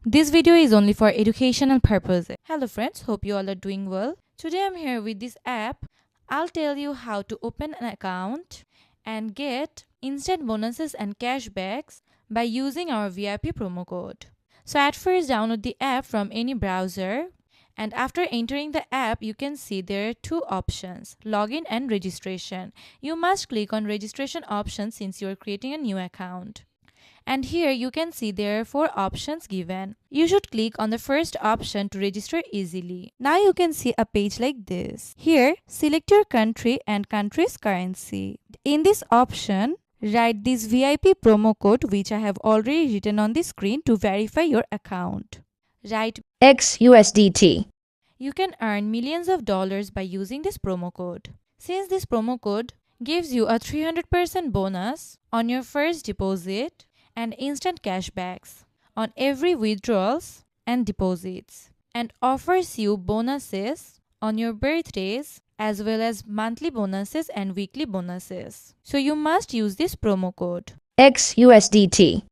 This video is only for educational purposes. Hello friends, hope you all are doing well. Today I'm here with this app. I'll tell you how to open an account and get instant bonuses and cashbacks by using our VIP promo code. So at first download the app from any browser, and after entering the app you can see there are two options, login and registration. You must click on registration option since you are creating a new account. And here you can see there are four options given. You should click on the first option to register easily. Now you can see a page like this. Here, select your country and country's currency. In this option, write this VIP promo code which I have already written on the screen to verify your account. Write XUSDT. You can earn millions of dollars by using this promo code. Since this promo code gives you a 300% bonus on your first deposit and instant cashbacks on every withdrawals and deposits, and offers you bonuses on your birthdays as well as monthly bonuses and weekly bonuses. So you must use this promo code XUSDT.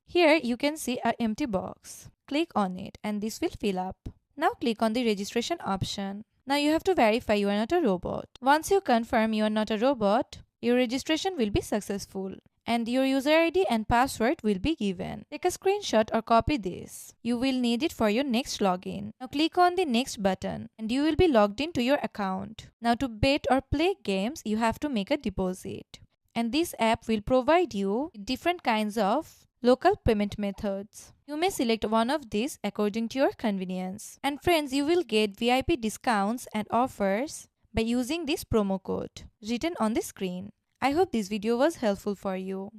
Here you can see an empty box. Click on it and this will fill up. Now click on the registration option. Now you have to verify you are not a robot. Once you confirm you are not a robot, your registration will be successful and your user ID and password will be given. Take a screenshot or copy this. You will need it for your next login. Now click on the next button and you will be logged into your account. Now to bet or play games, you have to make a deposit. And this app will provide you with different kinds of local payment methods. You may select one of these according to your convenience. And friends, you will get VIP discounts and offers by using this promo code written on the screen. I hope this video was helpful for you.